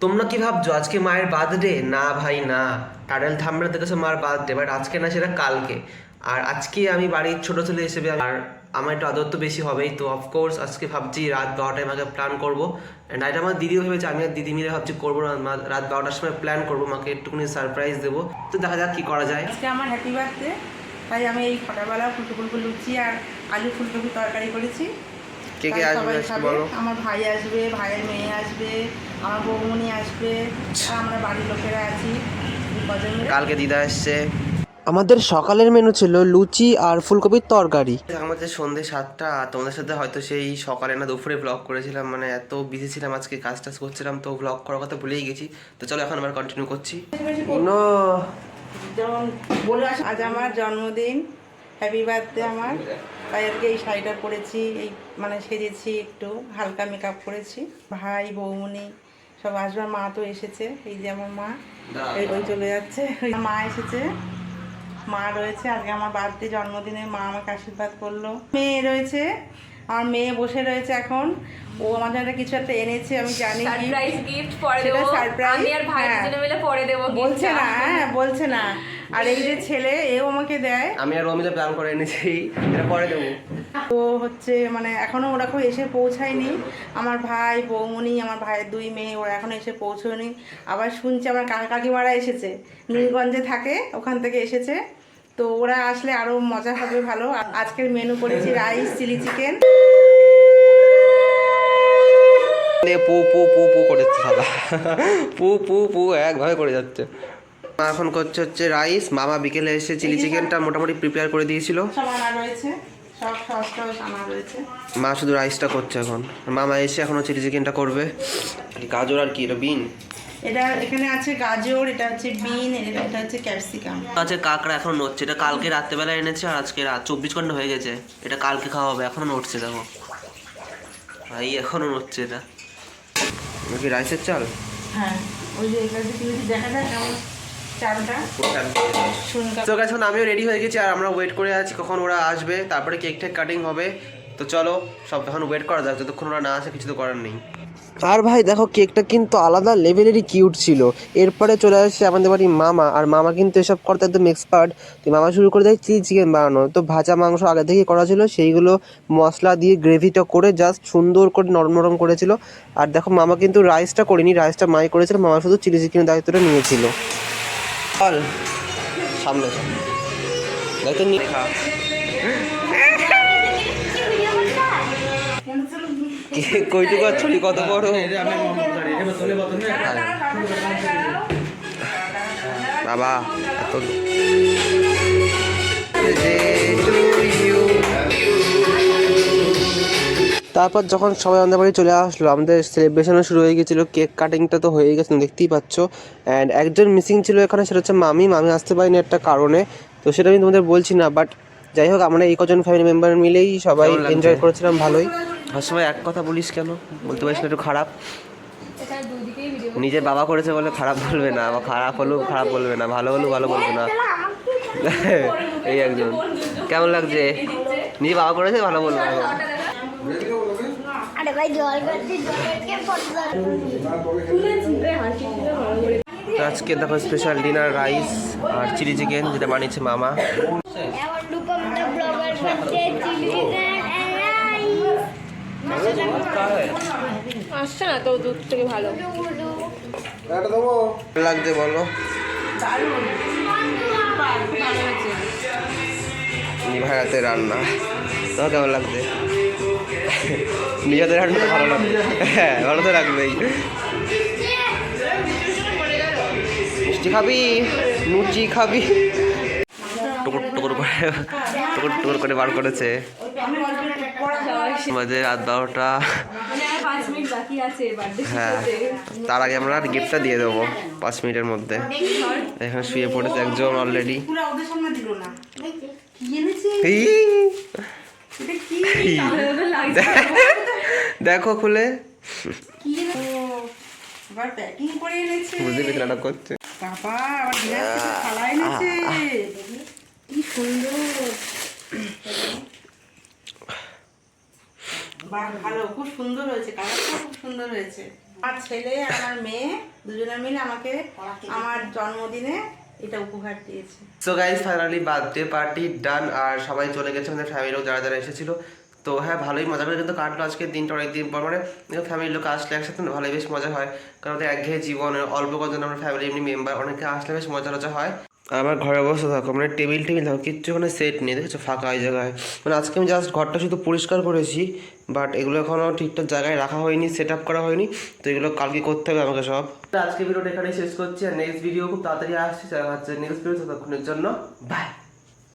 তোমরা কি ভাবছো আজকে মায়ের বার্থডে? না ভাই না, টাইটেল থাম্বনেল দেখেছো মার বার্থডে, বাট আজকে না, সেটা কালকে। আর আজকে আমি বাড়ির ছোট ছেলে হিসেবে আর আমার একটু আদর তো বেশি হবেই, তো অফকোর্স আজকে ভাবছি রাত 12টায় মাকে প্ল্যান করবো। অ্যান্ড এটা আমার দিদিও ভেবেছে, আমি আর দিদি মিলে ভাবছি করবো না, রাত 12টার সময় প্ল্যান করবো, মাকে একটুখানি সারপ্রাইজ দেবো। তো দেখা যাক কি করা যায়। আজকে আমার হ্যাপি বার্থডে, তাই আমি এই সকালবেলা ফুলকপি লুচি আর আলু ফুলকপি তরকারি করেছি। কে কে আসবে বলো? আমার ভাই আসবে, ভাইয়ের মেয়ে আসবে, আমার বৌমনি আসবে, আর আমরা বাড়ির লোকেরা আছি কজন মিলে। কালকে দিদা এসছে। আমাদের সকালের মেনু ছিল লুচি আর ফুলকপির তরকারি। আমাদের সন্ধ্যে 7টা, আর তোমাদের সাথে হয়তো সেই সকালে না দুপুরে ব্লগ করেছিলাম, মানে এত বিজি ছিলাম আজকে, কাজ টাজ করছিলাম, তো ব্লগ করার কথা ভুলেই গেছি। তো চলো এখন আবার কন্টিনিউ করছি। যেমন বলে আজ আমার জন্মদিন, হ্যাপি বার্থডে আমার, তাই আজকে এই শাড়িটা পরেছি, এই মানে সেজেছি, একটু হালকা মেকআপ করেছি। ভাই বৌমনি সব আসবে, মা তো এসেছে, এই যে আমার মা, এই ওই চলে যাচ্ছে, মা এসেছে, মা রয়েছে। আজকে আমার বার্থডে জন্মদিনে মা আমাকে আশীর্বাদ করলো। মেয়ে রয়েছে, আমার মেয়ে বসে রয়েছে এখন, ও আমার জন্য কিছু একটা এনেছে, আমি জানি সারপ্রাইজ গিফট পরে দেব, সারপ্রাইজ আমি আর ভাই দুজনে মিলে পরে দেব, বলছে না, হ্যাঁ বলছে না। আর এই যে ছেলে, এও আমাকে দেয়, আমি আর রমিলা প্ল্যান করে এনেছি, এটা পরে দেবো। তো হচ্ছে মানে এখনো ওরকম এসে পৌঁছায়নি। আমার ভাই বৌমনি, আমার ভাইয়ের দুই মেয়ে, ওরা এখনো এসে পৌঁছয়নি। আবার শুনছি আমার কাকা কাকিমারা এসেছে, নীলগঞ্জে থাকে, ওখান থেকে এসেছে, তো ওরা আসলে আরো মজা হবে ভালো। আজকের মেনু করেছি রাইস, চিলি চিকেন। পু পু পু পু করে থাকা, পু পু পু একভাবে করে যাচ্ছে। এখন করছে হচ্ছে রাইস, মামা বিকেলে এসে চিলি চিকেনটা মোটামুটি প্রিপেয়ার করে দিয়েছিল, সব আনা রয়েছে, সব সস টস আনা রয়েছে। মা শুধু রাইসটা করছে এখন, মামা এসে এখনও চিলি চিকেনটা করবে। গাজর আর কি, এটা বিন, এটা এখানে আছে গাজর, এটা হচ্ছে বিন, এটা হচ্ছে ক্যাপসিকাম আছে। কাঁকড়া এখন নড়ছে, এটা কালকে রাত্রেবেলা এনেছে, আর আজকে রাত 24 ঘন্টা হয়ে গেছে, এটা কালকে খাওয়া হবে, এখনো নড়ছে দেখো ভাই, এখনো নড়ছে। এটা কি রাইসের চাল? হ্যাঁ, ওই যে এগুলো দেখা যায় কেমন চালটা। তো এখন আমিও রেডি হয়ে গেছি, আর আমরা ওয়েট করে আছি কখন ওরা আসবে, তারপরে কেক টেক কাটিং হবে। তো চলো সব এখন ওয়েট করা যাক, যতক্ষণ ওরা না আসে কিছু তো করার নেই। আর ভাই দেখো, কেকটা কিন্তু আলাদা লেভেলেরই কিউট ছিল। এরপরে চলে আসছে আমাদের বাড়ি মামা, আর মামা কিন্তু এসব করতে একদম এক্সপার্ট। তো মামা শুরু করে দেয় চিলি চিকেন বানানো। তো ভাজা মাংস আগে থেকেই করা ছিল, সেইগুলো মশলা দিয়ে গ্রেভিটা করে জাস্ট সুন্দর করে নরম নরম করেছিল। আর দেখো মামা কিন্তু রাইসটা করেনি, রাইসটা মাই করেছিল, মামা শুধু চিলি চিকেনের দায়িত্বটা নিয়েছিল। চল সামনে দায়িত্ব নিয়ে খা। কইটুকু ছড়ি কত বড়, বাবা এত। তারপর যখন সবাই আমাদের বাড়ি চলে আসলো, আমাদের সেলিব্রেশনও শুরু হয়ে গেছিলো, কেক কাটিংটা তো হয়ে গেছে দেখতেই পাচ্ছ। অ্যান্ড একজন মিসিং ছিল এখানে, সেটা হচ্ছে মামি আসতে পারিনি একটা কারণে, তো সেটা আমি তোমাদের বলছি না। বাট যাই হোক, আমরা এই কজন ফ্যামিলি মেম্বার মিলেই সবাই এনজয় করেছিলাম ভালোই। আর সবাই এক কথা বলিস কেন, বলতে পারিস না একটু খারাপ? নিজের বাবা করেছে বলে খারাপ বলবে না, বা খারাপ হলেও খারাপ বলবে না, ভালো হলেও ভালো বলবে না। এই একজন কেমন লাগছে, নিজে বাবা করেছে ভালো বলবে না। আজকে দেখো স্পেশাল ডিনার রাইস আর চিলি চিকেন, যেটা বানিয়েছে মামা। আসছে না তো দুধ থেকে ভালো লাগছে বলো? ভাই হাতে রান্না তো কেমন লাগছে? নিজেদের রান্না তো ভালো লাগবে, হ্যাঁ ভালো তো লাগবেই। মিষ্টি খাবি, লুচি খাবি, টুকুর টুকুর করে টুকুর টুকুর করে বার করেছে। আমাদের রাত 12টা, হ্যাঁ তার আগে আমরা গিফটটা দিয়ে দেবো 5 মিনিটের মধ্যে। এখানে শুয়ে পড়েছে একজন অলরেডি। দেখো খুলে বুঝতে পেরেছি নাটক করছে। কি সুন্দর, ভালো, খুব সুন্দর হয়েছে, কালারটা খুব সুন্দর হয়েছে। আমার ছেলে আর আমার মেয়ে দুজনে মিলে আমাকে আমার জন্মদিনে এটা উপহার দিয়েছে। So guys finally birthday party done, আর সবাই চলে গেছে আমাদের ফ্যামিলির লোক যারা যারা এসেছিল। তো হ্যাঁ, ভালোই মজা করে কিন্তু কাটলো আজকের দিনটা, অনেকদিন পর। মানে ফ্যামিলির লোক আসলে একসাথে না ভালোই বেশ মজা হয়, কারণ ওদের একঘেয়ে জীবন, অল্প কজন আমরা ফ্যামিলি এমনি মেম্বার, অনেকে আসলে বেশ মজা টজা হয়। আমার ঘরের অবস্থা থাকো, মানে টেবিল দেখো কিচ্ছু মানে সেট নেই, দেখেছো ফাঁকা এই জায়গায়। মানে আজকে আমি জাস্ট ঘরটা শুধু পরিষ্কার করেছি, বাট এগুলো এখনও ঠিকঠাক জায়গায় রাখা হয়নি, সেট আপ করা হয়নি। তো এগুলো কালকে করতে হবে আমাকে সব। আজকে ভিডিওটা এখানে শেষ করছি, আর নেক্সট ভিডিও খুব তাড়াতাড়ি আসছে, দেখা হচ্ছে নেক্সট ভিডিও। ততক্ষণের জন্য বাই।